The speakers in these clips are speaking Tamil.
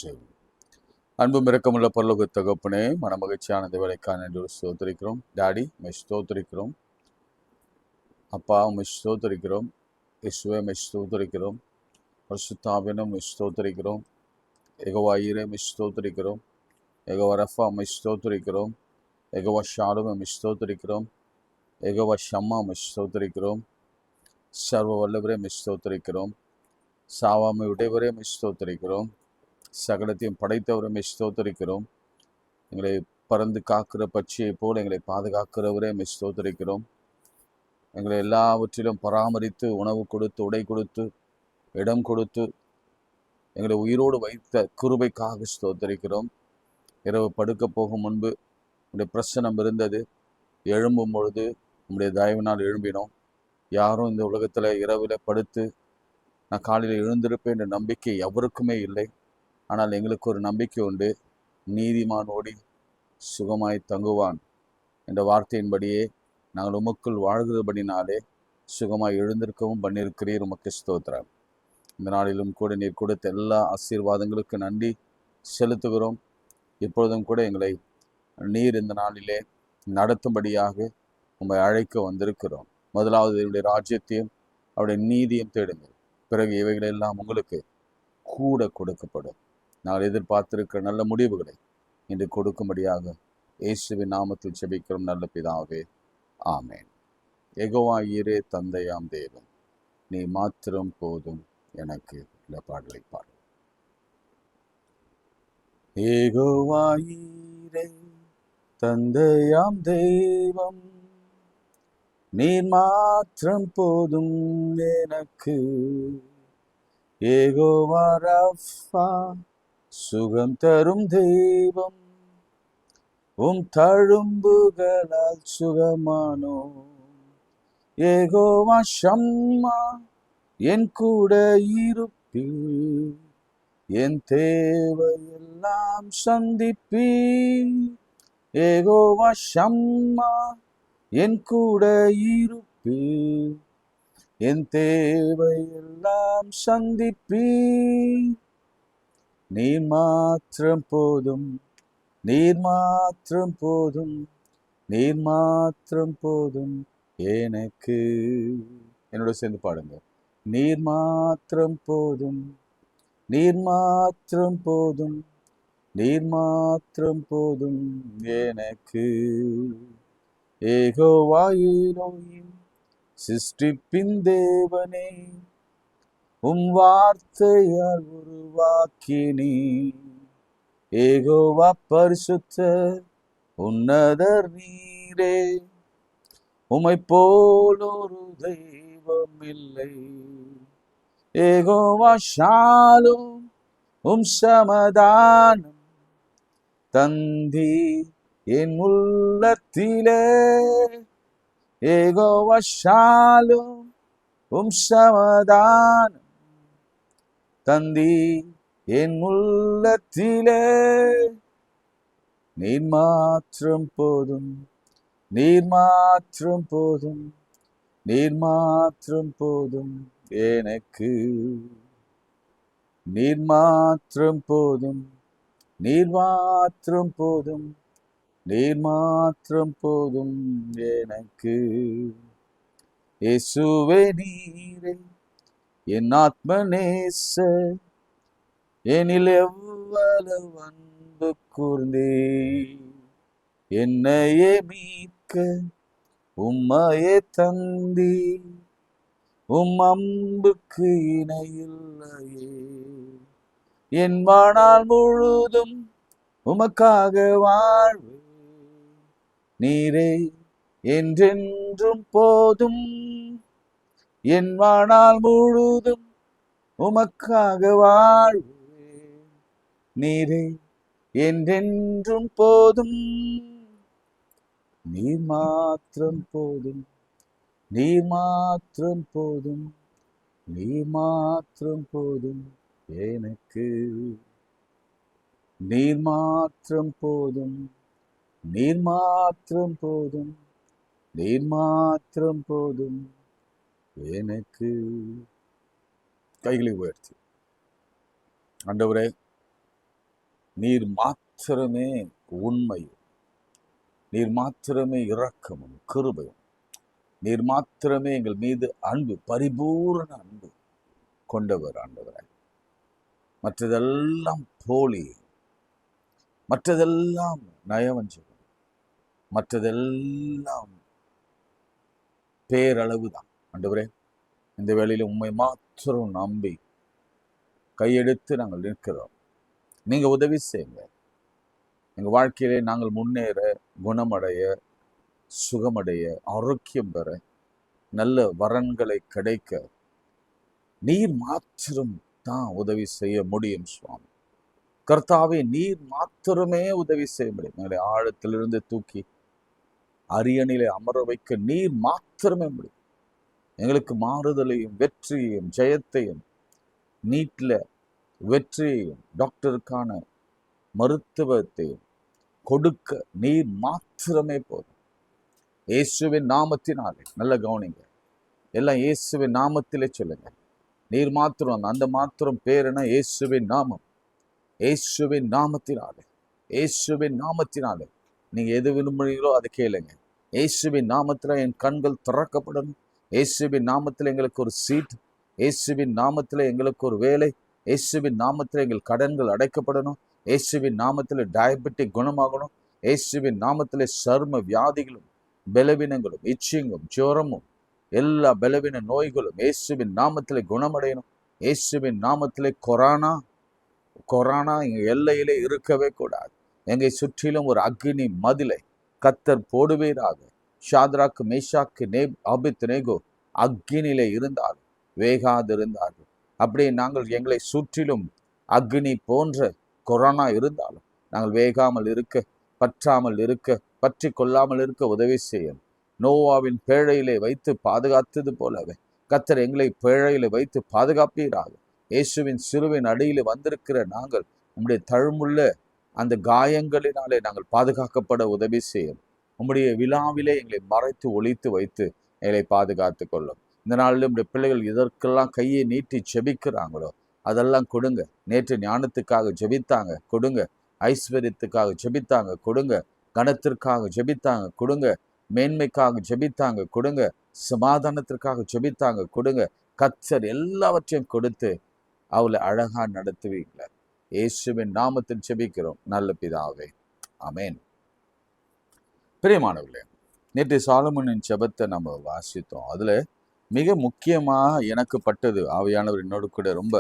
செய்வோம். அன்பும் இரக்கமுள்ள பரலோக தகப்பனே, மனமகிழ்ச்சியான இந்த வேலைக்கான நன்றி ஸ்தோத்திரிக்கிறோம். டாடி மெஷ் ஸ்தோத்திரிக்கிறோம். அப்பா மெஷ் ஸ்தோத்திரிக்கிறோம். இயேசுவே மெஷ் ஸ்தோத்திரிக்கிறோம். பரிசுத்தாவினும் மெஷ் ஸ்தோத்திரிக்கிறோம். யெகோவா ஈரே மெஷ் ஸ்தோத்திரிக்கிறோம். யெகோவா ரஃபா மெஷ் ஸ்தோத்திரிக்கிறோம். யெகோவா ஷாலும் மெஷ் ஸ்தோத்திரிக்கிறோம். யெகோவா ஷம்மா மெஷ் ஸ்தோத்திரிக்கிறோம். சர்வ வல்லவரே மெஷ் ஸ்தோத்திரிக்கிறோம். சாவாமை உடையவரே மெஷ் ஸ்தோத்திரிக்கிறோம். சகலத்தையும் படைத்தவரை மெஷ் ஸ்தோத்திரிக்கிறோம். எங்களை பறந்து காக்கிற பட்சியை போல் எங்களை பாதுகாக்கிறவரே மெஷ் ஸ்தோத்திரிக்கிறோம். எங்களை எல்லாவற்றிலும் பராமரித்து உணவு கொடுத்து உடை கொடுத்து இடம் கொடுத்து எங்களை உயிரோடு வைத்த கிருபைக்காக ஸ்தோத்திரிக்கிறோம். இரவு படுக்க போகும் முன்பு உடைய பிரசனம் இருந்தது. எழும்பும் பொழுது உங்களுடைய தயவினால் எழும்பினோம். யாரும் இந்த உலகத்தில் இரவில் படுத்து நான் காலையில் எழுந்திருப்பேன் என்ற நம்பிக்கை எவருக்குமே இல்லை. ஆனால் எங்களுக்கு ஒரு நம்பிக்கை உண்டு. நீதிமான் ஓடி சுகமாய் தங்குவான் என்ற வார்த்தையின்படியே நாங்கள் உமக்குள் வாழ்கிறபடினாலே சுகமாய் எழுந்திருக்கவும் பண்ணியிருக்கிறீர். உமக்கு ஸ்தோத்திரம். இந்த நாளிலும் கூட நீர் கொடுத்த எல்லா ஆசீர்வாதங்களுக்கு நன்றி செலுத்துகிறோம். இப்பொழுதும் கூட எங்களை நீர் இந்த நாளிலே நடத்தும்படியாக உம்மை அழைக்க வந்திருக்கிறோம். முதலாவது என்னுடைய ராஜ்யத்தையும் அவருடைய நீதியும் தேடுங்கள், பிறகு இவைகளெல்லாம் உங்களுக்கு கூட கொடுக்கப்படும். நாங்கள் எதிர்பார்த்திருக்கிற நல்ல முடிவுகளை இன்று கொடுக்கும்படியாக இயேசுவின் நாமத்தில் ஜெபிக்கிறோம் நல்ல பிதாவே, ஆமேன். யெகோவா ஈரே தந்தையாம் தேவன், நீ மாத்திரம் போதும் எனக்கு. இந்த பாடலை பாடு. யெகோவா ஈரே தந்தையாம் தெய்வம், நீர் மாத்திரம் போதும் எனக்கு. யெகோவா ரஃபா சுகம் தரும் தெய்வம், உம் தழும்புகளால் சுகமானோ. யெகோவா ஷம்மா என் கூட இருப்பீர், என் தேவையெல்லாம் சந்திப்பீர். யெகோவா ஷம்மா என் கூட இருப்பீர், என் தேவையெல்லாம் சந்திப்பீர். நீர் மாத்திரம் போதும், நீர் மாத்திரம் போதும், நீர் மாத்திரம் போதும் எனக்கு. என்னோட சேர்ந்து பாடுங்க. நீர் மாத்திரம் போதும், நீர் மாத்திரம் போதும், நீர் மாத்திரம் போதும் எனக்கு. யெகோவா எலோஹிம் சிருஷ்டிப்பின் தேவனே, உம் வார்த்தையால் உருவாக்கினீ. யெகோவா பரிசுத்த உன்னதர் நீரே, உம்மை போல் ஒரு தெய்வம் இல்லை. யெகோவா ஷாலும் உம் சமாதானம் தந்தி என் உள்ளத்திலே. யெகோவா ஷாலும் உம் சமாதானம் தந்தி என் உள்ளத்திலே. நீர் மாத்திரம் போதும், நீர் மாத்திரம் போதும், நீர் மாத்திரம் போதும் எனக்கு. நீர் மாத்திரம் போதும், நீர் மாத்திரம் போதும், நீர் மாத்திரம் போதும் எனக்கு. இயேசுவே நீரே என் ஆத்ம நேச, எனில் எவ்வளவு அன்பு கூர்ந்தே. என்னையே மீட்க உம்மையே தந்தி, உம் அன்புக்கு இணையில்லையே. என் வாழ்நாள் முழுதும் உமக்காக வாழ்வே. நீரே என்றென்றும் போதும், என் வாழ்நாள் முழுதும் உமக்காக வாழ்வே. நீரே என்றென்றும் போதும், நீர் மாத்திரம் போதும், நீர் மாத்திரம் போதும், நீர் மாத்திரம் போதும் எனக்கு. நீர் மாத்திரம் போதும், நீர் மாத்திரம் போதும், நீர் மாத்திரம் போதும் எனக்கு. கைகளை உயர்த்தி, ஆண்டவரே நீர் மாத்திரமே உண்மையும், நீர் மாத்திரமே இரக்கமும் கிருபையும், நீர் மாத்திரமே எங்கள் மீது அன்பு, பரிபூரண அன்பு கொண்டவர் ஆண்டவரே. மற்றதெல்லாம் போலி, மற்றதெல்லாம் நயவஞ்சகம், மற்றதெல்லாம் பேரளவுதான் ஆண்டவரே. இந்த வேளையில உண்மை மாத்திரம் நம்பி கையெடுத்து நாங்கள் நிற்கிறோம். நீங்க உதவி செய்யுங்க. எங்க வாழ்க்கையிலே நாங்கள் முன்னேற, குணமடைய, சுகமடைய, ஆரோக்கியம் பெற, நல்ல வரன்களை கிடைக்க நீர் மாத்திரம் தான் உதவி செய்ய முடியும் சுவாமி. கர்த்தாவே, நீர் மாத்திரமே உதவி செய்ய முடியும். எங்களை ஆழத்திலிருந்து தூக்கி அரியணையிலே அமர வைக்க நீர் மாத்திரமே முடியும். எங்களுக்கு மாறுதலையும் வெற்றியையும் ஜெயத்தையும், நீட்ல வெற்றியையும் டாக்டருக்கான மருத்துவத்தையும் கொடுக்க நீர் மாத்திரமே போதும். இயேசுவின் நாமத்தினாலே, நல்ல கவனிங்க, எல்லாம் இயேசுவின் நாமத்திலே சொல்லுங்க. நீர் மாத்திரம், அந்த மாத்திரம் பேர் என்ன? இயேசுவின் நாமம். இயேசுவின் நாமத்தினாலே, இயேசுவின் நாமத்தினாலே நீங்க எது விரும்புகிறீங்களோ அதை கேளுங்க. இயேசுவின் நாமத்துல என் கண்கள் திறக்கப்படணும். இயேசுவின் நாமத்தில் எங்களுக்கு ஒரு சீட், இயேசுவின் நாமத்தில் எங்களுக்கு ஒரு வேலை, இயேசுவின் நாமத்தில் எங்கள் கடன்கள் அடைக்கப்படணும், இயேசுவின் நாமத்தில் டயபெட்டிக் குணமாகணும், இயேசுவின் நாமத்தில் சர்ம வியாதிகளும் பலவீனங்களும் இச்சிங்கும் ஜுரமும் எல்லா பலவீன நோய்களும் இயேசுவின் நாமத்தில் குணமடையணும். இயேசுவின் நாமத்தில் கொரோனா எங்க எல்லையிலே இருக்கவே கூடாது. எங்களை சுற்றிலும் ஒரு அக்னி மதிலை கத்தர் போடுவீராக. ஷாத்ராக்கு, மேஷாக்கு, ஆபேத்நேகோ அக்னியிலே இருந்தார்கள், வேகாதிருந்தார்கள். அப்படியே நாங்கள் எங்களை சுற்றிலும் அக்னி போன்ற கொரோனா இருந்தாலும் நாங்கள் வேகாமல் இருக்க, பற்றாமல் இருக்க, பற்றி கொள்ளாமல் இருக்க உதவி செய்யணும். நோவாவின் பேழையிலே வைத்து பாதுகாத்தது போலவே கத்தர் எங்களை பேழையில வைத்து பாதுகாப்பீராக. இயேசுவின் சிலுவின் அடியில் வந்திருக்கிற நாங்கள் உம்முடைய தழுமுள்ள அந்த காயங்களினாலே நாங்கள் பாதுகாக்கப்பட உதவி செய்யணும். உம்முடைய விழாவிலே எங்களை மறைத்து ஒளித்து வைத்து எங்களை பாதுகாத்து கொள்ளும். இந்த நாளில் உடைய பிள்ளைகள் இதற்கெல்லாம் கையை நீட்டி ஜெபிக்கிறாங்களோ அதெல்லாம் கொடுங்க. நேற்று ஞானத்துக்காக ஜெபித்தாங்க, கொடுங்க. ஐஸ்வர்யத்துக்காக ஜெபித்தாங்க, கொடுங்க. கனத்திற்காக ஜெபித்தாங்க, கொடுங்க. மேன்மைக்காக ஜெபித்தாங்க, கொடுங்க. சமாதானத்திற்காக ஜெபித்தாங்க, கொடுங்க. கர்த்தர் எல்லாவற்றையும் கொடுத்து அவளை அழகா நடத்துவீங்கள. இயேசுவின் நாமத்தில் ஜெபிக்கிறோம் நல்ல பிதாவே, ஆமென். பிரியமானவர்களே, நேற்று சாலமோனின் ஜெபத்தை நம்ம வாசித்தோம். அதுல மிக முக்கியமாக எனக்கு பட்டது, ஆவியானவர் என்னோடு கூட ரொம்ப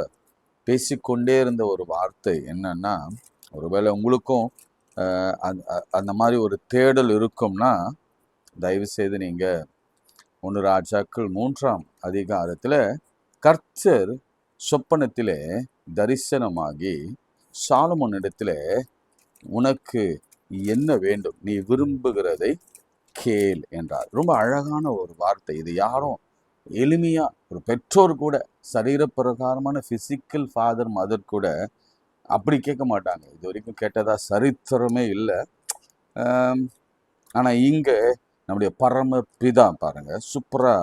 பேசிக்கொண்டே இருந்த ஒரு வார்த்தை என்னன்னா, ஒருவேளை உங்களுக்கும் அந்த மாதிரி ஒரு தேடல் இருக்கும்னா தயவு செய்து நீங்க 1 ராஜாக்கள் 3ஆம் அதிகாரத்துல கர்த்தர் சொப்பனத்திலே தரிசனமாகி சாலமோனிடத்துல உனக்கு என்ன வேண்டும், நீ விரும்புகிறதை கேள் என்றார். ரொம்ப அழகான ஒரு வார்த்தை இது. யாரும் எளிமையா, ஒரு பெற்றோர் கூட, சரீரப்பிரகாரமான பிசிக்கல் ஃபாதர் மதர் கூட அப்படி கேட்க மாட்டாங்க. இது வரைக்கும் கேட்டதா சரித்திரமே இல்லை. ஆனா இங்க நம்முடைய பரம பிதா பாருங்க, சூப்பரா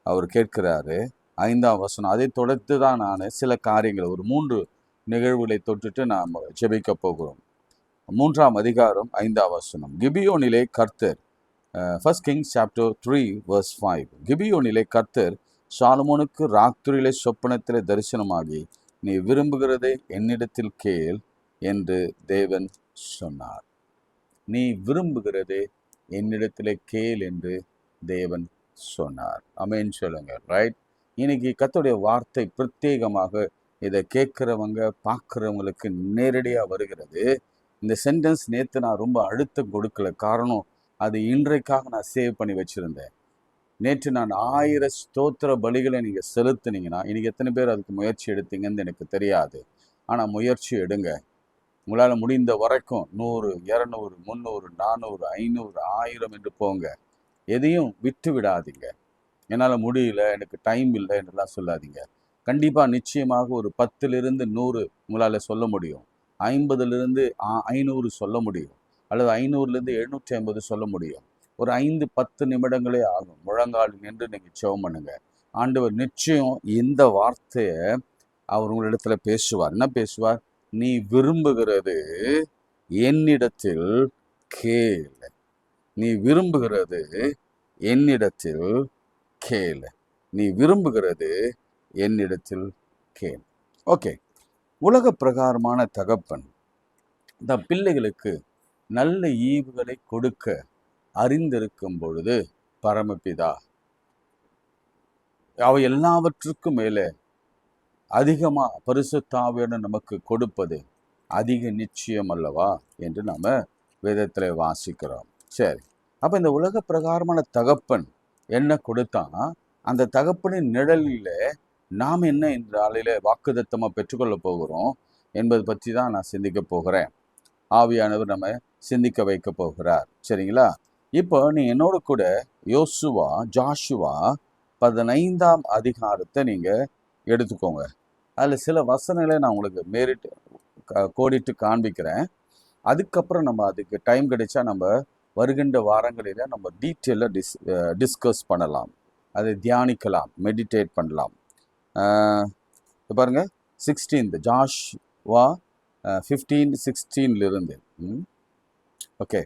அவர் கேட்கிறாரு. 5ஆம் வசனம். அதை தொடர்ந்து தான் நான் சில காரியங்கள், ஒரு 3 நிகழ்வுகளை தொட்டுட்டு நாம் ஜெபிக்க போகிறோம். 3ஆம் அதிகாரம் 5ஆம் வசனம். கிபியோனிலே கர்த்தர், 1 Kings chapter 3 verse 5. கிபியோனிலே கர்த்தர் சாலமோனுக்கு ராத்திரியிலே சொப்பனத்திலே தரிசனமாகி, நீ விரும்புகிறதை என்னிடத்தில் கேள் என்று தேவன் சொன்னார். நீ விரும்புகிறதை என்னிடத்திலே கேள் என்று தேவன் சொன்னார். ஆமென் சொல்லுங்க. ரைட். இன்னைக்கு கர்த்தருடைய வார்த்தை பிரத்யேகமாக இதை கேட்கிறவங்க பார்க்குறவங்களுக்கு நேரடியாக வருகிறது. இந்த சென்டென்ஸ் நேற்று நான் ரொம்ப அழுத்தம் கொடுக்கல. காரணம், அது இன்றைக்காக நான் சேவ் பண்ணி வச்சுருந்தேன். நேற்று நான் 1000 ஸ்தோத்திர பலிகளை நீங்கள் செலுத்துனீங்கன்னா, இன்னைக்கு எத்தனை பேர் அதுக்கு முயற்சி எடுத்தீங்கன்னு எனக்கு தெரியாது. ஆனால் முயற்சி எடுங்க. உங்களால் முடிந்த வரைக்கும் 100, 200, 300, 400, 500, 1000 என்று போங்க. எதையும் விட்டு விடாதீங்க. என்னால் முடியல, எனக்கு டைம் இல்லை என்றெல்லாம் சொல்லாதீங்க. கண்டிப்பாக நிச்சயமாக ஒரு 10லிருந்து 100 உங்களால் சொல்ல முடியும். 50லிருந்து 500 சொல்ல முடியும். அல்லது 500லேருந்து 750 சொல்ல முடியும். ஒரு 5-10 நிமிடங்களே ஆகும். முழங்கால் நின்று நீங்கள் ஜெபம் பண்ணுங்க. ஆண்டவர் நிச்சயம் இந்த வார்த்தையை அவர் உங்களிடத்துல பேசுவார். என்ன பேசுவார்? நீ விரும்புகிறது என்னிடத்தில் கேள். நீ விரும்புகிறது என்னிடத்தில் கேள். நீ விரும்புகிறது என்னிடத்தில் கேள். ஓகே, உலக பிரகாரமான தகப்பன் இந்த பிள்ளைகளுக்கு நல்ல ஈவுகளை கொடுக்க அறிந்திருக்கும் பொழுது பரமபிதா அவை எல்லாவற்றுக்கும் மேலே அதிகமா பரிசுத்த ஆவியான நமக்கு கொடுப்பது அதிக நிச்சயம் அல்லவா என்று நாம வேதத்துல வாசிக்கிறோம். சரி, அப்ப இந்த உலக பிரகாரமான தகப்பன் என்ன கொடுத்தானா, அந்த தகப்பனின் நிழலில நாம் என்ன இந்த ஆளில வாக்குதத்தமா பெற்றுக்கொள்ள போகிறோம் என்பது பற்றி தான் நான் சிந்திக்க போகிறேன். ஆவியானவர் நம்ம சிந்திக்க வைக்க போகிறார். சரிங்களா? இப்போ நீ என்னோட கூட ஜாஷுவா 15ஆம் அதிகாரத்தை நீங்க எடுத்துக்கோங்க. அதுல சில வசனங்களை நான் உங்களுக்கு கோடிட்டு காண்பிக்கிறேன். அதுக்கப்புறம் நம்ம அதுக்கு டைம் கிடைச்சா நம்ம வருகின்ற வாரங்களில நம்ம டீட்டெயிலாக டிஸ்கஸ் பண்ணலாம், அதை தியானிக்கலாம், மெடிடேட் பண்ணலாம். பாருங்க, 16 ஜாஷுவா 15:16 ஓகே.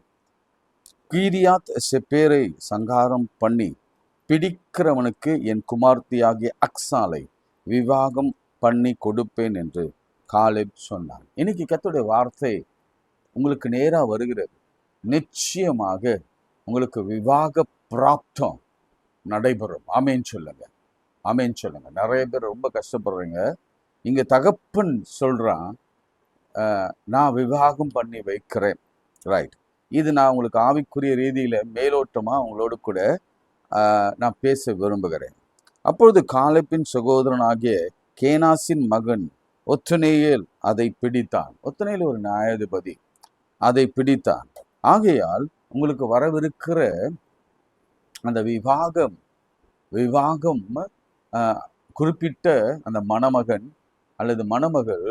கீரியாத் செப்பேரை சங்காரம் பண்ணி பிடிக்கிறவனுக்கு என் குமார்த்தியாகிய அக்சாலை விவாகம் பண்ணி கொடுப்பேன் என்று காலேப் சொன்னான். இன்னைக்கு கர்த்தருடைய வார்த்தை உங்களுக்கு நேரா வருகிறது. நிச்சயமாக உங்களுக்கு விவாக பிராப்தம் நடைபெறும். ஆமேன் சொல்லுங்க, ஆமேன் சொல்லுங்க. நிறைய பேர் ரொம்ப கஷ்டப்படுறீங்க. இங்க தகப்பன் சொல்றான், நான் விவாகம் பண்ணி வைக்கிறேன். ரைட், இது நான் உங்களுக்கு ஆவிக்குரிய ரீதியில மேலோட்டமா உங்களோடு கூட நான் பேச விரும்புகிறேன். அப்பொழுது காலேப்பின் சகோதரனாகிய கேனாசின் மகன் ஒத்னியேல் அதை பிடித்தான். ஒத்னியேல் ஒரு நியாயாதிபதி, அதை பிடித்தான். ஆகையால் உங்களுக்கு வரவிருக்கிற அந்த விவாகம் குறிப்பிட்ட அந்த மணமகன் அல்லது மணமகள்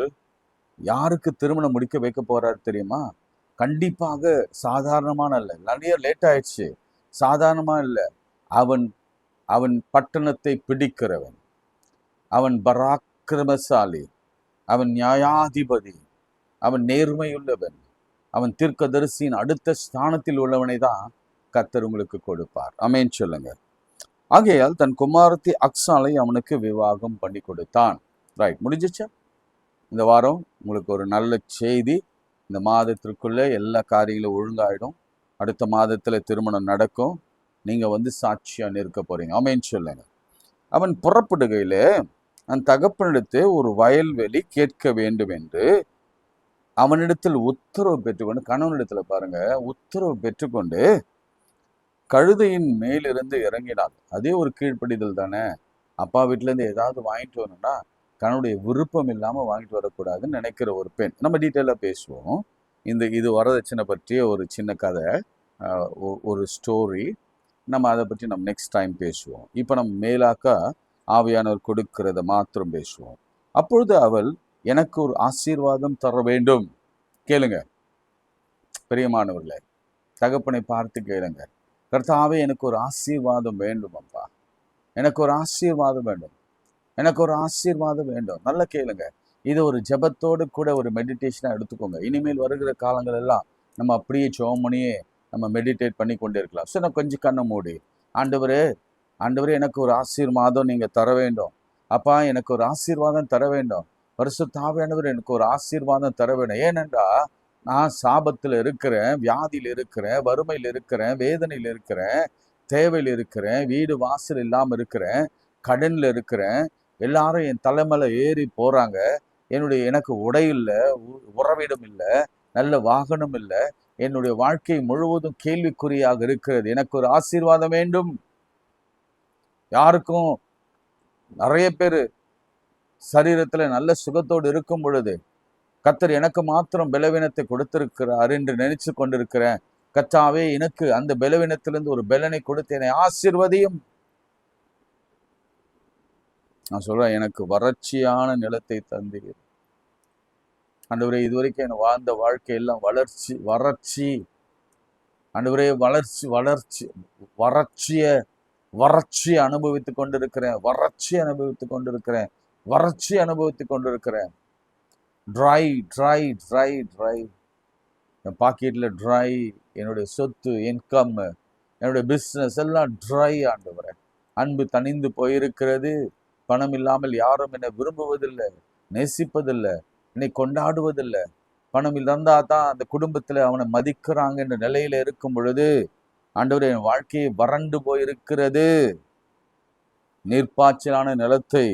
யாருக்கு திருமணம் முடிக்க வைக்க போறாரு தெரியுமா? கண்டிப்பாக சாதாரணமான அல்ல. நிறைய லேட் ஆயிடுச்சு. சாதாரணமா இல்லை. அவன் பட்டணத்தை பிடிக்கிறவன், அவன் பராக்கிரமசாலி, அவன் நியாயாதிபதி, அவன் நேர்மையுள்ளவன், அவன் தீர்க்கதரிசியின் அடுத்த ஸ்தானத்தில் உள்ளவனை தான் கர்த்தர் உங்களுக்கு கொடுப்பார். ஆமென் சொல்லுங்க. ஆகையால் தன் குமாரத்தி அக்சாலை அவனுக்கு விவாகம் பண்ணி கொடுத்தான். ரைட், முடிஞ்சிச்சா? இந்த வாரம் உங்களுக்கு ஒரு நல்ல செய்தி. இந்த மாதத்திற்குள்ள எல்லா காரியங்களும் ஒழுங்காயிடும். அடுத்த மாதத்துல திருமணம் நடக்கும். நீங்க சாட்சியா நிற்க போறீங்க. ஆமென் சொல்லுங்க. அவன் புறப்படுகையில அந்த தகப்பனிடத்து ஒரு வயல்வெளி கேட்க வேண்டும் என்று அவனிடத்தில் உத்தரவு பெற்றுக்கொண்டு, கணவனிடத்துல பாருங்க, உத்தரவு பெற்றுக்கொண்டு கழுதையின் மேலிருந்து இறங்கினாள். அதே ஒரு கீழ்ப்படிதல் தானே. அப்பா வீட்டுல இருந்து ஏதாவது வாங்கிட்டு வரணும்னா கணவனுடைய விருப்பம் இல்லாம வாங்கிட்டு வரக்கூடாதுன்னு நினைக்கிற ஒரு பெண். நம்ம டீட்டெயிலா பேசுவோம். இது வரதட்சணை பற்றிய ஒரு சின்ன கதை, ஒரு ஸ்டோரி. நம்ம அதை பற்றி நம்ம நெக்ஸ்ட் டைம் பேசுவோம். இப்போ நம்ம மேலாக்கா ஆவியானவர் கொடுக்கிறத மாத்திரம் பேசுவோம். அப்பொழுது அவள், எனக்கு ஒரு ஆசீர்வாதம் தர வேண்டும். கேளுங்க பிரியமானவர்களே, தகப்பனை பார்த்து கேளுங்க. கர்த்தாவே, எனக்கு ஒரு ஆசீர்வாதம் வேண்டும் அப்பா, எனக்கு ஒரு ஆசீர்வாதம் வேண்டும், எனக்கு ஒரு ஆசீர்வாதம் வேண்டும். நல்லா கேளுங்க. இது ஒரு ஜெபத்தோடு கூட ஒரு மெடிடேஷனாக எடுத்துக்கோங்க. இனிமேல் வருகிற காலங்கள் எல்லாம் நம்ம அப்படியே ஜெபமணியே நம்ம மெடிடேட் பண்ணி கொண்டே இருக்கலாம். ஸோ நான் கொஞ்சம் கண்ணை மூடி, ஆண்டவரே எனக்கு ஒரு ஆசீர்வாதம் நீங்க தர வேண்டும் அப்பா, எனக்கு ஒரு ஆசீர்வாதம் தர வேண்டும். பரிசுத்த ஆவியானவர் எனக்கு ஒரு ஆசீர்வாதம் தர வேண்டும். ஏனென்றா நான் சாபத்தில் இருக்கிறேன், வியாதியில் இருக்கிறேன், வறுமையில் இருக்கிறேன், வேதனையில் இருக்கிறேன், தேவையில் இருக்கிறேன், வீடு வாசல் இல்லாமல் இருக்கிறேன், கடனில் இருக்கிறேன். எல்லாரும் என் தலைமையில ஏறி போறாங்க. எனக்கு உடை இல்லை, உறவிடம் இல்லை, நல்ல வாகனம் இல்லை, என்னுடைய வாழ்க்கை முழுவதும் கேள்விக்குறியாக இருக்கிறது. எனக்கு ஒரு ஆசீர்வாதம் வேண்டும். யாருக்கும் நிறைய பேர் சரீரத்துல நல்ல சுகத்தோடு இருக்கும் பொழுது கர்த்தர் எனக்கு மாத்திரம் பலவீனத்தை கொடுத்திருக்கிறார் என்று நினைச்சு கொண்டிருக்கிறேன். கர்த்தாவே, எனக்கு அந்த பலவீனத்திலிருந்து ஒரு பலனை கொடுத்து என்னை ஆசீர்வதியும். நான் சொல்றேன், எனக்கு வறட்சியான நிலத்தை தந்தீர் ஆண்டவரே. இதுவரைக்கும் எனக்கு வாழ்ந்த வாழ்க்கை எல்லாம் வறட்சி ஆண்டவரே, வறட்சியை அனுபவித்துக் கொண்டிருக்கிறேன், வறட்சி அனுபவித்துக் கொண்டிருக்கிறேன். ட்ரை ட்ரை ட்ரை ட்ரை, என் பாக்கெட்டில் ட்ரை, என்னுடைய சொத்து, இன்கம், என்னுடைய பிஸ்னஸ் எல்லாம் ட்ரை ஆண்டவரே. அன்பு தணிந்து போயிருக்கிறது. பணம் இல்லாமல் யாரும் என்னை விரும்புவதில்லை, நேசிப்பதில்லை, என்னை கொண்டாடுவதில்லை. பணம் இருந்தா தான் அந்த குடும்பத்தில் அவனை மதிக்கிறாங்க என்ற நிலையில இருக்கும் பொழுது ஆண்டவரே, என் வாழ்க்கையை வறண்டு போயிருக்கிறது. நீர்ப்பாய்ச்சலான நிலத்தை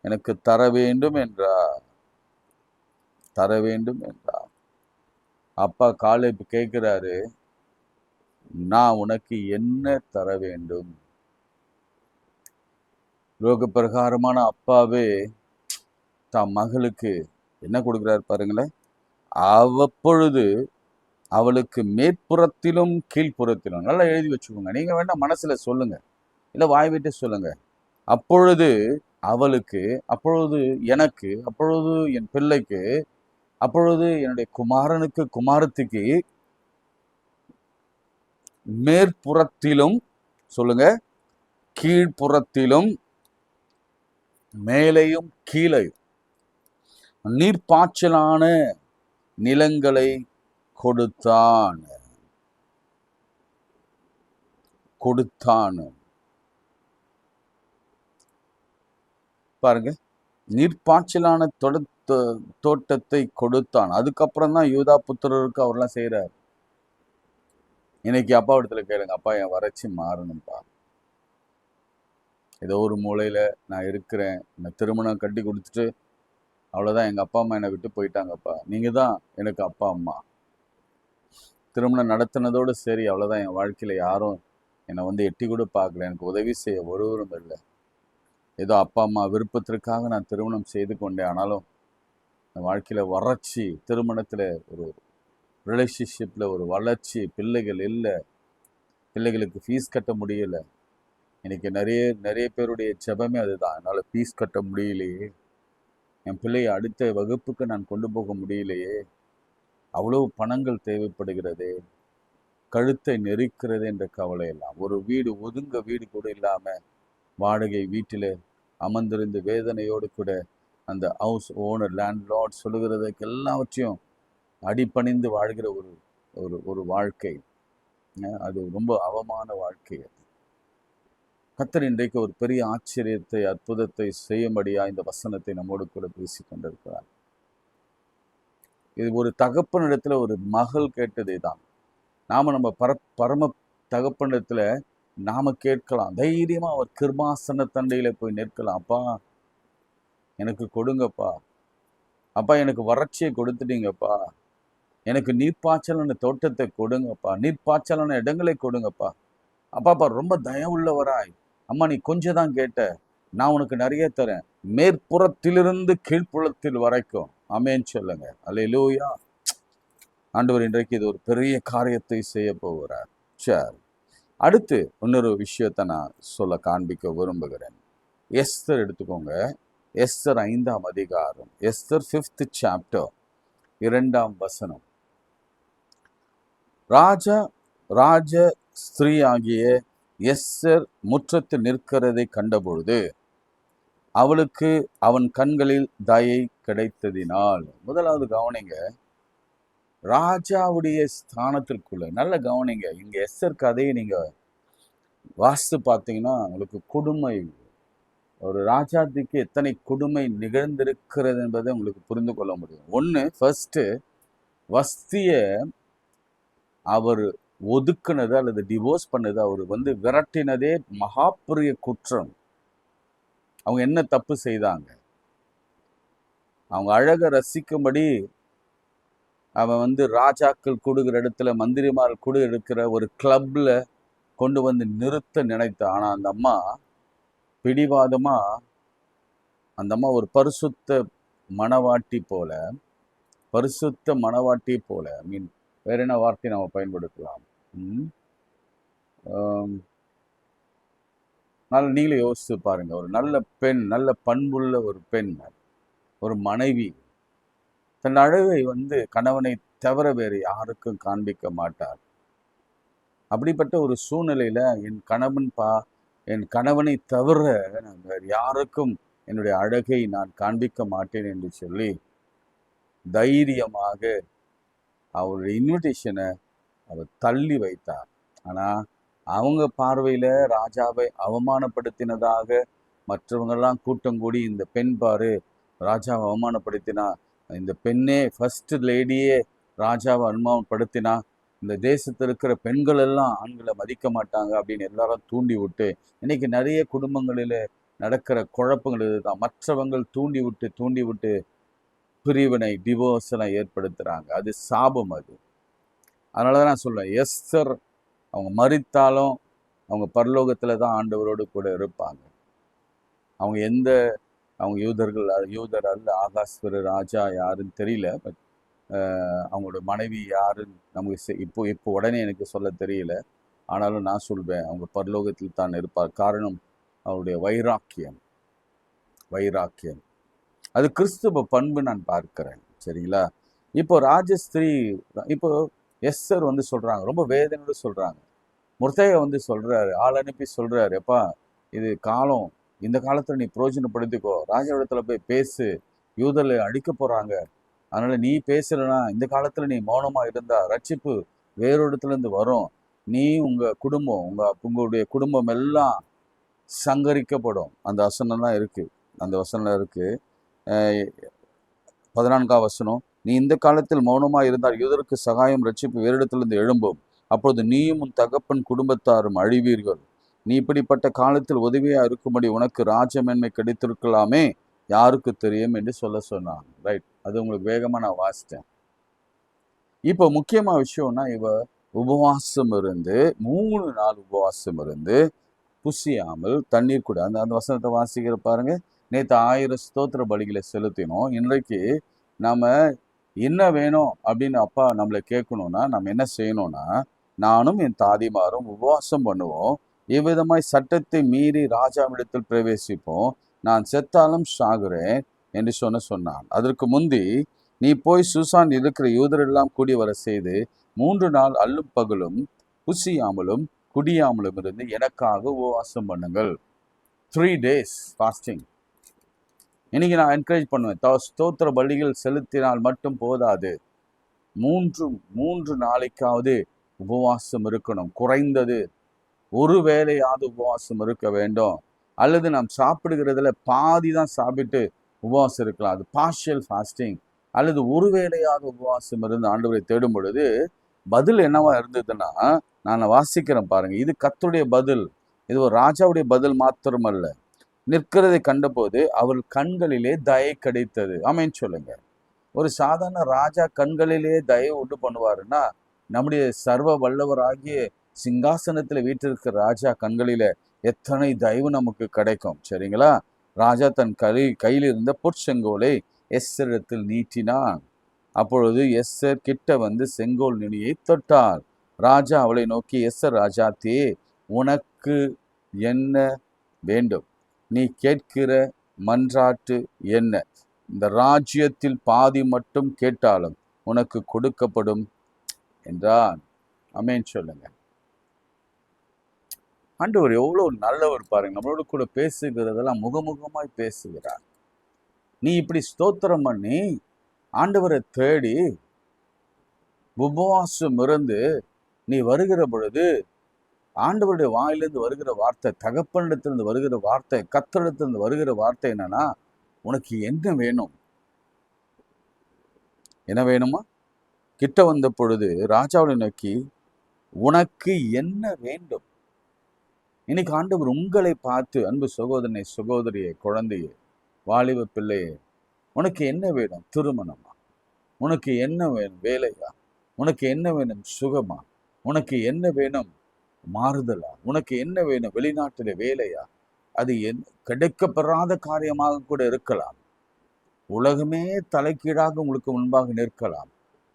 எனக்கு தர வேண்டும் என்றார். தர வேண்டும் என்றார். அப்பா காலேப் கேட்கிறாரு, நான் உனக்கு என்ன தர வேண்டும்? லோக பிரகாரமான அப்பாவே தம் மகளுக்கு என்ன கொடுக்கிறார் பாருங்களேன். அவ்வப்பொழுது அவளுக்கு மேற்புறத்திலும் கீழ்ப்புறத்திலும், நல்லா எழுதி வச்சுக்கோங்க, நீங்க வேணா மனசுல சொல்லுங்க, இல்ல வாய் விட்டு சொல்லுங்க. அப்பொழுது அவளுக்கு, அப்பொழுது எனக்கு, அப்பொழுது என் பிள்ளைக்கு, அப்பொழுது என்னுடைய குமாரனுக்கு, குமாரத்திக்கு மேற்புறத்திலும் சொல்லுங்க, கீழ்ப்புறத்திலும், மேலையும் கீழையும் நீர்ப்பாய்ச்சலான நிலங்களை கொடுத்தான். பாருங்க, நீர்ப்பாய்ச்சலான தோட்டத்தை கொடுத்தான். அதுக்கப்புறம் தான் யூதா புத்திரருக்கு அவர்லாம் செய்யறாரு. இன்னைக்கு அப்பா இடத்துல கேளுங்க, அப்பா என் வறட்சி மாறணும்ப்பா, ஏதோ ஒரு மூலையில நான் இருக்கிறேன், என்னை திருமணம் கட்டி கொடுத்துட்டு அவ்வளோதான், எங்கள் அப்பா அம்மா என்னை விட்டு போயிட்டாங்கப்பா, நீங்கள் தான் எனக்கு அப்பா அம்மா. திருமணம் நடத்தினதோடு சரி, அவ்வளோதான், என் வாழ்க்கையில் யாரும் என்னை வந்து எட்டி கூட பார்க்கல, எனக்கு உதவி செய்ய ஒருவரும் இல்லை. ஏதோ அப்பா அம்மா விருப்பத்திற்காக நான் திருமணம் செய்து கொண்டேன், ஆனாலும் என் வாழ்க்கையில் வறட்சி, திருமணத்தில் ஒரு ரிலேஷன்ஷிப்பில் ஒரு வளர்ச்சி, பிள்ளைகள் இல்லை, பிள்ளைகளுக்கு ஃபீஸ் கட்ட முடியலை. இன்னைக்கு நிறைய பேருடைய ஜெபமே அதுதான், என்னால் ஃபீஸ் கட்ட முடியலையே, என் பிள்ளையை அடுத்த வகுப்புக்கு நான் கொண்டு போக முடியலையே, அவ்வளவு பணங்கள் தேவைப்படுகிறது, கழுத்தை நெரிக்கிறது என்ற கவலை எல்லாம். ஒரு வீடு, ஒதுங்க வீடு கூட இல்லாமல் வாடகை வீட்டில் அமர்ந்திருந்து வேதனையோடு கூட அந்த ஹவுஸ் ஓனர், லேண்ட்லார்ட் சொல்லுகிறதுக்கு எல்லாவற்றையும் அடிபணிந்து வாழ்கிற ஒரு ஒரு ஒரு வாழ்க்கை, அது ரொம்ப அவமான வாழ்க்கை. கர்த்தர் இன்றைக்கு ஒரு பெரிய ஆச்சரியத்தை, அற்புதத்தை செய்யும்படியா இந்த வசனத்தை நம்மோடு கூட பேசி கொண்டிருக்கிறார். இது ஒரு தகப்பனிடத்துல ஒரு மகள் கேட்டதே தான். நாம நம்ம பரம தகப்பனிடத்துல நாம கேட்கலாம், தைரியமா அவர் கிருபாசன தண்டையில போய் நிற்கலாம். அப்பா எனக்கு கொடுங்கப்பா, அப்பா எனக்கு வறட்சியை கொடுத்துட்டீங்கப்பா, எனக்கு நீர்ப்பாய்ச்சலான தோட்டத்தை கொடுங்கப்பா, நீர்ப்பாய்ச்சலான இடங்களை கொடுங்கப்பா. அப்பாப்பா ரொம்ப தயவுள்ளவராய், அம்மா நீ கொஞ்சம் தான் கேட்ட, நான் உனக்கு நிறைய தரேன், மேற்புறத்திலிருந்து கீழ்ப்புறத்தில் வரைக்கும். ஆமென் சொல்லுங்க. அல்லேலூயா. ஆண்டவர் இன்றைக்கு இது ஒரு பெரிய காரியத்தை செய்ய போகிறார். சரி, அடுத்து இன்னொரு விஷயத்தை நான் சொல்ல காண்பிக்க விரும்புகிறேன். எஸ்தர் எடுத்துக்கோங்க. எஸ்தர் 5ஆம் அதிகாரம், எஸ்தர் 5th chapter 2ஆம் வசனம். ராஜ ஸ்திரீ ஆகிய எஸ்தர் முற்றத்தில் நிற்கிறதை கண்டபொழுது அவளுக்கு அவன் கண்களில் தயை கிடைத்ததினால். முதலாவது கவனிங்க, ராஜாவுடைய ஸ்தானத்திற்குள்ள நல்ல கவனிங்க. இங்க எஸ்தர் கதையை நீங்க வாசித்து பார்த்தீங்கன்னா உங்களுக்கு கொடுமை, ஒரு ராஜாத்திக்கு எத்தனை கொடுமை நிகழ்ந்திருக்கிறது என்பதை உங்களுக்கு புரிந்து கொள்ள முடியும். ஒன்று, ஃபர்ஸ்ட் வஸ்திய அவர் ஒதுக்குனது அல்லது டிவோர்ஸ் பண்ணது, அவர் வந்து விரட்டினதே மகா பெரிய குற்றம். அவங்க என்ன தப்பு செய்தாங்க? அவங்க அழக ரசிக்கும்படி அவன் வந்து ராஜாக்கள் கூடுகிற இடத்துல, மந்திரிமார்கள் கூடு இருக்கிற ஒரு கிளப்ல கொண்டு வந்து நிறுத்த நினைத்தான். ஆனா அந்த அம்மா பிடிவாதமா, அந்த அம்மா ஒரு பரிசுத்த மணவாட்டி போல, மீன் வேற என்ன வார்த்தை நம்ம பயன்படுத்தலாம்? நீங்களே யோசித்து பாருங்க. ஒரு நல்ல பெண், நல்ல பண்புள்ள ஒரு பெண், ஒரு மனைவி தன் அழகை வந்து கணவனை தவிர வேறு யாருக்கும் காண்பிக்க மாட்டார். அப்படிப்பட்ட ஒரு சூழ்நிலையில என் கணவனை தவிர நான் வேறு யாருக்கும் என்னுடைய அழகை நான் காண்பிக்க மாட்டேன் என்று சொல்லி தைரியமாக அவருடைய இன்விடேஷனை அவர் தள்ளி வைத்தார். ஆனால் அவங்க பார்வையில் ராஜாவை அவமானப்படுத்தினதாக மற்றவங்கெல்லாம் கூட்டம் கூடி, இந்த பெண் பாரு ராஜாவை அவமானப்படுத்தினா, இந்த பெண்ணே ஃபர்ஸ்ட் லேடியே ராஜாவை அவமானப்படுத்தினா, இந்த தேசத்தில் இருக்கிற பெண்கள் எல்லாம் ஆண்களை மதிக்க மாட்டாங்க அப்படின்னு எல்லாரும் தூண்டி விட்டு, இன்னைக்கு நிறைய குடும்பங்களில் நடக்கிற குழப்பங்கள் இதுதான். மற்றவங்கள் தூண்டி விட்டு பிரிவினை, டிவோர்ஸ் எல்லாம் ஏற்படுத்துறாங்க. அது சாபம். அது அதனால தான் நான் சொல்லுவேன், எஸ்தர் அவங்க மரித்தாலும் அவங்க பரலோகத்தில் தான் ஆண்டவரோடு கூட இருப்பாங்க. அவங்க யூதர் அல்ல, ஆகாஸ்வர ராஜா யாருன்னு தெரியல. பட் அவங்களோட மனைவி யாருன்னு நமக்கு இப்போ உடனே எனக்கு சொல்ல தெரியல. ஆனாலும் நான் சொல்வேன், அவங்க பரலோகத்தில் தான் இருப்பார். காரணம் அவருடைய வைராக்கியம். அது கிறிஸ்துவ பண்பு நான் பார்க்கிறேன். சரிங்களா? இப்போ இப்போ எஸ்தர் சொல்றாங்க, ரொம்ப வேதனையோடு சொல்றாங்க. முர்தேகா சொல்றாரு, ஆள் அனுப்பி சொல்றாரு, எப்பா இது காலம், இந்த காலத்துல நீ பிரயோஜனப்படுத்திக்கோ, ராஜாவிடத்துல போய் பேசு, யூதர்ல அடிக்க போறாங்க, அதனால நீ பேசலனா, இந்த காலத்துல நீ மௌனமா இருந்தா ரட்சிப்பு வேறு இடத்துல இருந்து வரும், நீ உங்க குடும்பம் உங்களுடைய குடும்பம் எல்லாம் சங்கரிக்கப்படும். அந்த வசனம்லாம் இருக்கு. அந்த வசனம் இருக்கு. 14ஆம் வசனம், நீ இந்த காலத்தில் மௌனமா இருந்தால் யூதருக்கு சகாயம் ரட்சிப்பு வேறு இடத்திலிருந்து எழும்பும், அப்பொழுது நீயும் உன் தகப்பன் குடும்பத்தாரும் அழிவீர்கள். நீ இப்படிப்பட்ட காலத்தில் உதவியா இருக்கும்படி உனக்கு ராஜமேன்மை கிடைத்திருக்கலாமே, யாருக்கு தெரியும் என்று சொன்னாங்க. ரைட், அது உங்களுக்கு வேகமா நான் வாசித்தேன். இப்போ முக்கியமான விஷயம்னா, உபவாசம் இருந்து 3 நாள் உபவாசம் இருந்து புசியாமல் தண்ணீர் கூட, அந்த வசனத்தை வாசிக்கிற பாருங்க. நேற்று 1000 ஸ்தோத்திர பலிகளை செலுத்தினோம். இன்றைக்கு நாம என்ன வேணும் அப்படின்னு அப்பா நம்மளை கேட்கணும்னா நம்ம என்ன செய்யணும்னா, நானும் என் தாதிமாரும் உபவாசம் பண்ணுவோம், இவ்விதமாய் சட்டத்தை மீறி ராஜாவிடத்தில் பிரவேசிப்போம், நான் செத்தாலும் சாகுறேன் என்று சொன்னான். அதற்கு முந்தி, நீ போய் சூசான் இருக்கிற யூதரெல்லாம் கூடி வர செய்து 3 நாள் அல்லும் பகலும் புசியாமலும் குடியாமலும் இருந்து எனக்காக உபவாசம் பண்ணுங்கள். 3 days ஃபாஸ்டிங். இன்னைக்கு நான் என்கரேஜ் பண்ணுவேன், ஸ்தோத்திர பலிகள் செலுத்தினால் மட்டும் போதாது, 3 நாளைக்காவது உபவாசம் இருக்கணும். குறைந்தது ஒரு வேளையாவது உபவாசம் இருக்க வேண்டும். அல்லது நாம் சாப்பிடுகிறதுல பாதி தான் சாப்பிட்டு உபவாசம் இருக்கலாம், அது பார்ஷியல் ஃபாஸ்டிங். அல்லது ஒரு வேளையாவது உபவாசம் இருந்து ஆண்டவரை தேடும் பொழுது பதில் என்னவா இருந்ததுன்னா, நான் வாசிக்கிறேன் பாருங்க, இது கர்த்தருடைய பதில், இது ஒரு ராஜாவுடைய பதில் மாத்திரமல்ல. நிற்கிறதை கண்டபோது அவர் கண்களிலே தயை கிடைத்தது. ஆமென் சொல்லுங்க. ஒரு சாதாரண ராஜா கண்களிலே தயை உண்டு பண்ணுவாருன்னா, நம்முடைய சர்வ வல்லவராகிய சிங்காசனத்துல வீட்டிருக்கிற ராஜா கண்களில எத்தனை தயவு நமக்கு கிடைக்கும். சரிங்களா? ராஜா தன் கையில் இருந்த பொற்செங்கோலை எஸ்தரிடத்தில் நீட்டினான். அப்பொழுது எஸ்தர் கிட்ட செங்கோல் நுனியை தொட்டார். ராஜா அவளை நோக்கி, எஸ்தர் ராஜாத்தியே, உனக்கு என்ன வேண்டும்? நீ கேட்கிற மன்றாட்டு என்ன? இந்த ராஜ்யத்தில் பாதி மட்டும் கேட்டாலும் உனக்கு கொடுக்கப்படும் என்றான். ஆமென் சொல்லுங்க. ஆண்டவர் எவ்வளவு நல்லவர் பாருங்க. நம்மளோட கூட பேசுகிறதெல்லாம் முகமுகமாய் பேசுகிறார். நீ இப்படி ஸ்தோத்திரம் பண்ணி ஆண்டவரை தேடி உபவாசம் இருந்து நீ வருகிற பொழுது, ஆண்டவருடைய வாயிலிருந்து வருகிற வார்த்தை, தகப்பனிடத்திலிருந்து வருகிற வார்த்தை, கர்த்தரிடத்திலிருந்து வருகிற வார்த்தை என்னன்னா, உனக்கு என்ன வேணும்? என்ன வேணுமா? கிட்ட வந்த பொழுது ராஜாவை நோக்கி, உனக்கு என்ன வேண்டும்? இன்னைக்கு ஆண்டவர் உங்களை பார்த்து, அன்பு சகோதரனை, சகோதரியை, குழந்தையே, வாலிப பிள்ளையே, உனக்கு என்ன வேணும்? திருமணமா? உனக்கு என்ன வேணும்? வேலையா? உனக்கு என்ன வேணும்? சுகமா? உனக்கு என்ன வேணும்? மாறுதலா? உனக்கு என்ன வேணும்? வெளிநாட்டில வேலையா? அது கிடைக்கப்பெறாத காரியமாக கூட இருக்கலாம். உலகமே தலைக்கீழாக உங்களுக்கு முன்பாக நிற்கலாம்.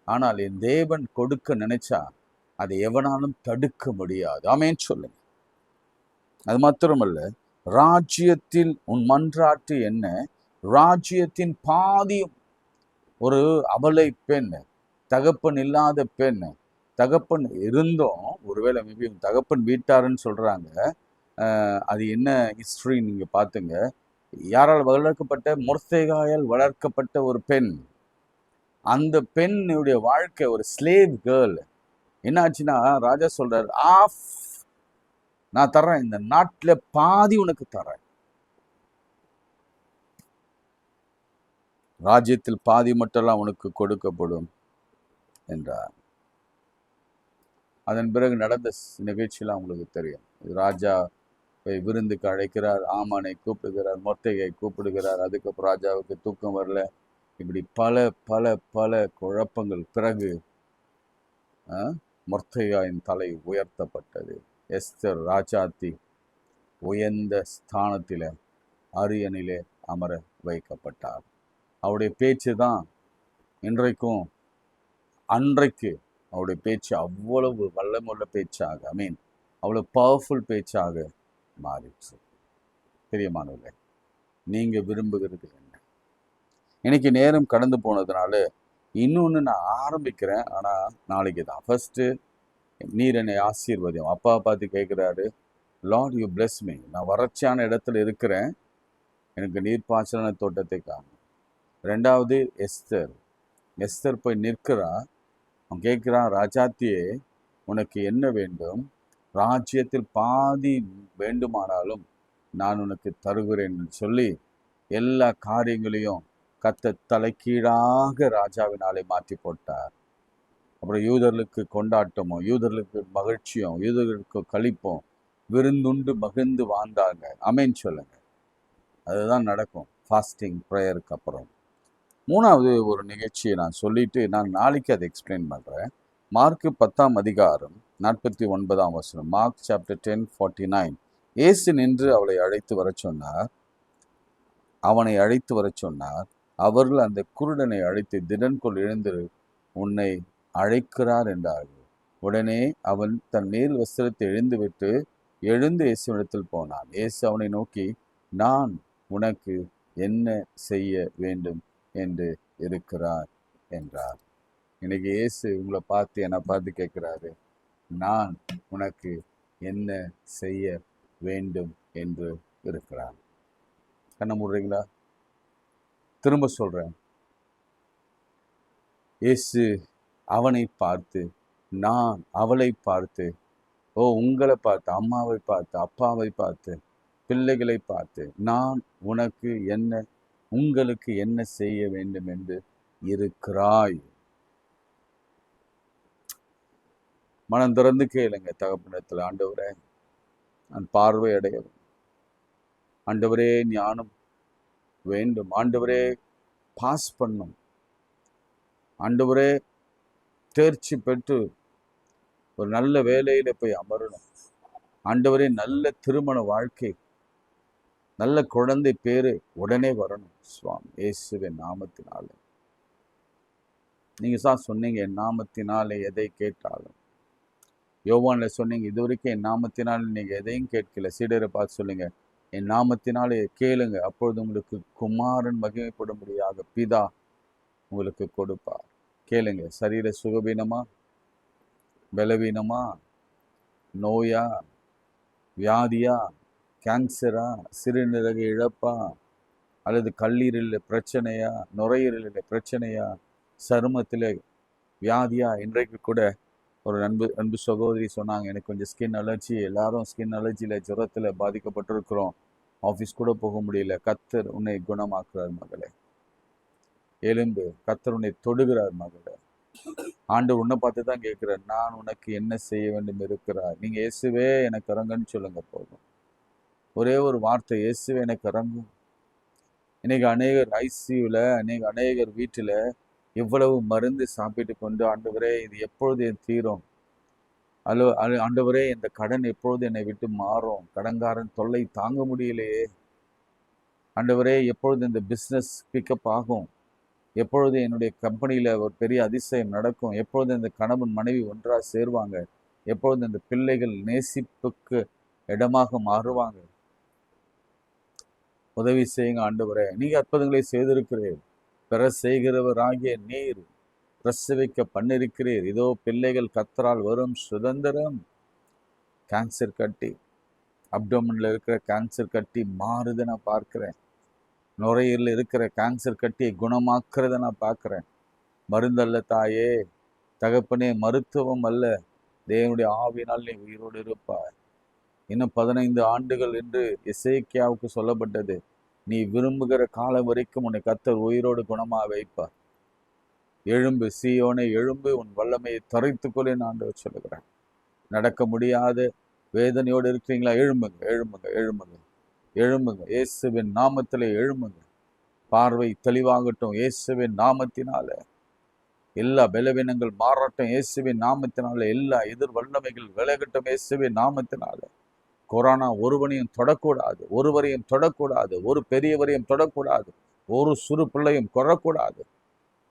ஆனால் என் தேவன் கொடுக்க நினைச்சா அதை எவனாலும் தடுக்க முடியாது. ஆமென் சொல்லுங்க. அது மாத்திரமல்ல, ராஜ்யத்தில் உன் மன்றாட்டு என்ன? ராஜ்யத்தின் பாதியும். ஒரு அபலை பெண், தகப்பன் இல்லாத பெண், தகப்பன் இருந்தும், ஒருவேளை மேபி தகப்பன் வீட்டாருன்னு சொல்றாங்க, அது என்ன ஹிஸ்டரி நீங்க பார்த்துங்க. யாரால் வளர்க்கப்பட்ட? மொர்தெகாயால் வளர்க்கப்பட்ட ஒரு பெண். அந்த பெண்ணுடைய வாழ்க்கை ஒரு ஸ்லேவ் கேர்ள். என்னாச்சுன்னா ராஜா சொல்றாரு, ஆஃப் நான் தர்றேன், இந்த நாட்டுல பாதி உனக்கு தர்றேன், ராஜ்யத்தில் பாதி மட்டும்லாம் உனக்கு கொடுக்கப்படும் என்றார். அதன் பிறகு நடந்த நிகழ்ச்சியெல்லாம் உங்களுக்கு தெரியும். ராஜா விருந்துக்கு அழைக்கிறார், ஆமானை கூப்பிடுகிறார், மொர்தெகாயை கூப்பிடுகிறார். அதுக்கப்புறம் ராஜாவுக்கு தூக்கம் வரல. இப்படி பல பல பல குழப்பங்கள். பிறகு மொர்தெகாயின் தலை உயர்த்தப்பட்டது. எஸ்தர் ராஜாத்தி உயர்ந்த ஸ்தானத்தில அரியணையிலே அமர வைக்கப்பட்டார். அவருடைய பேச்சு தான் இன்றைக்கும், அன்றைக்கு அவருடைய பேச்சு அவ்வளவு வல்லமுள்ள பேச்சாக, அவ்வளவு பவர்ஃபுல் பேச்சாக மாறிச்சு. பிரியமானவர்களே, நீங்க விரும்புகிறது என்ன? இன்னைக்கு நேரம் கடந்து போனதுனால இன்னொன்று நான் ஆரம்பிக்கிறேன். ஆனால் நாளைக்கு தான். ஃபர்ஸ்ட்டு நீர் என்னை ஆசீர்வதியும். அப்பா பார்த்து கேட்குறாரு, லார்ட் யூ பிளஸ் மீ. நான் வறட்சியான இடத்துல இருக்கிறேன், எனக்கு நீர்ப்பாய்ச்சலான தோட்டத்தை காணும். ரெண்டாவது எஸ்தர் போய் நிற்கிறா. அவன் கேட்குறான், ராஜாத்தியே உனக்கு என்ன வேண்டும்? ராஜ்யத்தில் பாதி வேண்டுமானாலும் நான் உனக்கு தருகிறேன் சொல்லி எல்லா காரியங்களையும் தலைக்கீழாக ராஜாவினாலே மாற்றி போட்டார். அப்புறம் யூதர்களுக்கு கொண்டாட்டமும், யூதர்களுக்கு மகிழ்ச்சியும், யூதர்களுக்கு களிப்பும், விருந்துண்டு மகிழ்ந்து வாழ்ந்தாங்க. அமேன் சொல்லுங்க. அதுதான் நடக்கும் ஃபாஸ்டிங் ப்ரேயருக்கு அப்புறம். மூணாவது ஒரு நிகழ்ச்சியை நான் சொல்லிட்டு நான் நாளைக்கு அதை எக்ஸ்பிளைன் பண்ணுறேன். மார்க்கு 10ஆம் அதிகாரம் 49ஆம் வசனம். Mark chapter 10:49. இயேசு நின்று அவனை அழைத்து வர சொன்னார். அவர்கள் அந்த குருடனை அழைத்து, திடன்கொள், எழுந்து, உன்னை அழைக்கிறார் என்றார்கள். உடனே அவன் தன் மேல் வஸ்திரத்தை எழுந்து இயேசுவிடத்தில் போனான். இயேசு அவனை நோக்கி, நான் உனக்கு என்ன செய்ய வேண்டும் என்று இருக்கிறார் என்றார். இன்னைக்கு இயேசு உங்களை பார்த்து என்னை பார்த்து கேட்கிறாரு, நான் உனக்கு என்ன செய்ய வேண்டும் என்று இருக்கிறார். கண்ண மூடுறீங்களா? திரும்ப சொல்றேன். இயேசு அவனை பார்த்து, நான் அவளை பார்த்து, உங்களை பார்த்து, அம்மாவை பார்த்து, அப்பாவை பார்த்து, பிள்ளைகளை பார்த்து, நான் உனக்கு என்ன, உங்களுக்கு என்ன செய்ய வேண்டும் என்று இருக்கிறாய். மனம் திறந்து கேளுங்க தகப்பனிடத்தில். ஆண்டவரே, நான் பார்வை அடையவும், ஆண்டவரே ஞானம் வேண்டும், ஆண்டவரே பாஸ் பண்ணும், ஆண்டவரே தேர்ச்சி பெற்று ஒரு நல்ல வேலையில போய் அமரணும், ஆண்டவரே நல்ல திருமண வாழ்க்கை, நல்ல குழந்தை பேரு உடனே வரணும் சுவாமி, இயேசுவின் நாமத்தினாலே. நீங்க சொன்னீங்க, என் நாமத்தினாலே எதை கேட்டாலும். யோவான்ல சொன்னீங்க, இது வரைக்கும் என் நாமத்தினால நீங்க எதையும் கேட்கல. சீடரை பார்த்து சொல்லுங்க, என் நாமத்தினாலே கேளுங்க, அப்பொழுது உங்களுக்கு குமாரன் மகிமைப்படும்படியாக பிதா உங்களுக்கு கொடுப்பார். கேளுங்க. சரீர சுகவீனமா, பலவீனமா, நோயா, வியாதியா, கேன்சரா, சிறுநீரக இழப்பா, அல்லது கல்லீரலில் பிரச்சனையா, நுரையீரலில் பிரச்சனையா, சருமத்தில் வியாதியா. இன்றைக்கு கூட ஒரு அன்பு சகோதரி சொன்னாங்க, எனக்கு கொஞ்சம் ஸ்கின் அலர்ஜி, எல்லாரும் ஸ்கின் அலர்ஜியில் ஜுரத்தில் பாதிக்கப்பட்டிருக்கிறோம், ஆஃபீஸ் கூட போக முடியல. கர்த்தர் உன்னை குணமாக்குறார் மகளே. எலும்பு, கர்த்தர் உன்னை தொடுகிறார் மகளே. ஆண்டவர் உன்னை பார்த்து தான் கேட்கிறார், நான் உனக்கு என்ன செய்ய வேண்டும் இருக்கிறார். நீங்க இயேசுவே எனக்கு இறங்குன்னு சொல்லுங்க போதும். ஒரே ஒரு வார்த்தை, இயேசுவே எனக்கு இறங்கும். இன்னைக்கு அநேகர் ஐசியூல, அநேகர் வீட்டில் இவ்வளவு மருந்து சாப்பிட்டு கொண்டு, ஆண்டவரே இது எப்பொழுது என் தீரும், ஆண்டவரே இந்த கடன் எப்பொழுது என்னை விட்டு மாறும், கடன்காரன் தொல்லை தாங்க முடியலையே, ஆண்டவரே எப்பொழுது இந்த பிஸ்னஸ் பிக்கப் ஆகும், எப்பொழுது என்னுடைய கம்பெனியில் ஒரு பெரிய அதிசயம் நடக்கும், எப்பொழுது இந்த கணவன் மனைவி ஒன்றாக சேருவாங்க, எப்பொழுது இந்த பிள்ளைகள் நேசிப்புக்கு இடமாக மாறுவாங்க, உதவி செய்யுங்க ஆண்டவரே. நீங்க அற்புதங்களை செய்திருக்கிறீர், பெற செய்கிறவராகிய நீர் பிரசவிக்க பண்ணிருக்கிறீர். இதோ பிள்ளைகள் கர்த்தரால் வரும் சுதந்திரம். கேன்சர் கட்டி, அப்டோமன்ல இருக்கிற கேன்சர் கட்டி மாறுதை நான் பார்க்கிறேன். நுரையீரலில் இருக்கிற கேன்சர் கட்டியை குணமாக்குறத நான் பார்க்குறேன். மருந்தல்ல தாயே, தகப்பனே மருத்துவம் அல்ல, தேவனுடைய ஆவியினால் நீ உயிரோடு இருப்பாய். இன்னும் 15 ஆண்டுகள் என்று எசேக்கியாவுக்கு சொல்லப்பட்டது. நீ விரும்புகிற காலம் வரைக்கும் உன்னை கர்த்தர் உயிரோடு குணமாக வைப்பார். எழும்பு சீயோனே, எழும்பு, உன் வல்லமையை தரித்துக்கொள் என்று ஆண்டவர் சொல்லுகிறார். நடக்க முடியாத வேதனையோடு இருக்கிறீங்களா? எழும்புங்க, எழும்புங்க, எழும்புங்க, எழும்புங்க. இயேசுவின் நாமத்திலே எழும்புங்க. பார்வை தெளிவாகட்டும் இயேசுவின் நாமத்தினால. எல்லா பலவீனங்கள் மாறட்டும் இயேசுவின் நாமத்தினால. எல்லா எதிர் வல்லமைகள் விலகட்டும் இயேசுவின் நாமத்தினால. கொரோனா ஒருவனையும் தொடக்கூடாது, ஒருவரையும் தொடக்கூடாது, ஒரு பெரியவரையும் தொடக்கூடாது, ஒரு சிறு பிள்ளையும் கொறக்கூடாது.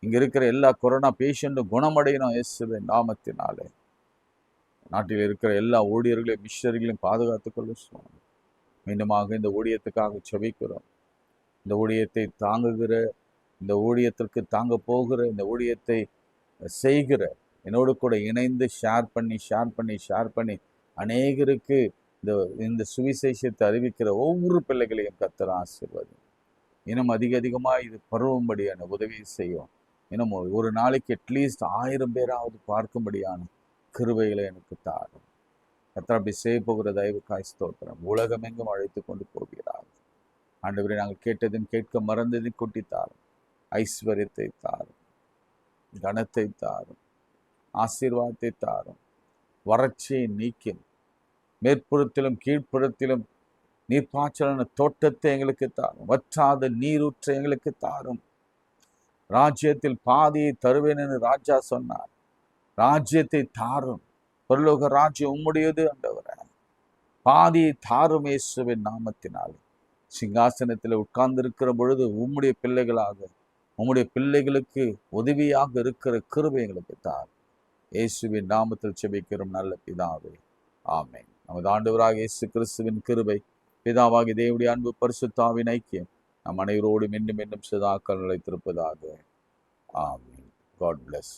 இங்க இருக்கிற எல்லா கொரோனா பேஷண்ட்டும் குணமடையணும் இயேசுவின் நாமத்தினாலே. நாட்டில் இருக்கிற எல்லா ஊழியர்களையும் மிஷனரிகளையும் பாதுகாத்துக் கொள்ள சுவாமி. மீண்டுமாக இந்த ஊழியத்துக்காக செபிக்கிறோம். இந்த ஊழியத்தை தாங்குகிற, இந்த ஊழியத்திற்கு தாங்க போகிற, இந்த ஊழியத்தை செய்கிற, என்னோடு கூட இணைந்து ஷேர் பண்ணி அநேகருக்கு இந்த சுவிசேஷத்தை அறிவிக்கிற ஒவ்வொரு பிள்ளைகளையும் கர்த்தர் ஆசீர்வதி. இன்னும் அதிகமாக இது பரவும்படியான உதவி செய்யும். இன்னும் ஒரு நாளைக்கு அட்லீஸ்ட் 1000 பேராவது பார்க்கும்படியான கிருபைகளை எனக்கு தாரும். கர்த்தர் அப்படி செய்ய போகிற தயவுக்காய் ஸ்தோத்திரம். உலகமெங்கும் அழைத்து கொண்டு போகிறார். ஆண்டவரே, நாங்கள் கேட்டதும் கேட்க மறந்ததையும் கொட்டி தாரும். ஐஸ்வர்யத்தை தாரும், கனத்தை தாரும், ஆசீர்வாதத்தை தாரும், வறட்சியை நீக்கும், மேற்புறத்திலும் கீழ்ப்புறத்திலும் நீர்ப்பாய்ச்சலான தோட்டத்தை எங்களுக்கு தாரும், வற்றாத நீரூற்றை எங்களுக்கு தாரும். ராஜ்யத்தில் பாதியை தருவேன் என்று ராஜா சொன்னார். ராஜ்யத்தை தாரும். பரலோக ராஜ்யம் உம்முடையது ஆண்டவரே. பாதியை தாரும் இயேசுவின் நாமத்தினால். சிங்காசனத்தில் உட்கார்ந்திருக்கிற பொழுது உம்முடைய பிள்ளைகளாக, உம்முடைய பிள்ளைகளுக்கு உதவியாக இருக்கிற கிருபை எங்களுக்கு தார். இயேசுவின் நாமத்தில் செபிக்கிறோம் நல்ல பிதாவே, ஆமென். நமது ஆண்டவராக இயேசு கிறிஸ்துவின் கிருபை, பிதாவாகி தேவனுடைய அன்பு, பரிசுத்த ஆவியின் ஐக்கியம் நம் அனைவரோடு மீண்டும் சதாக்கள் நிலைத்திருப்பதாக. ஆமென். God bless.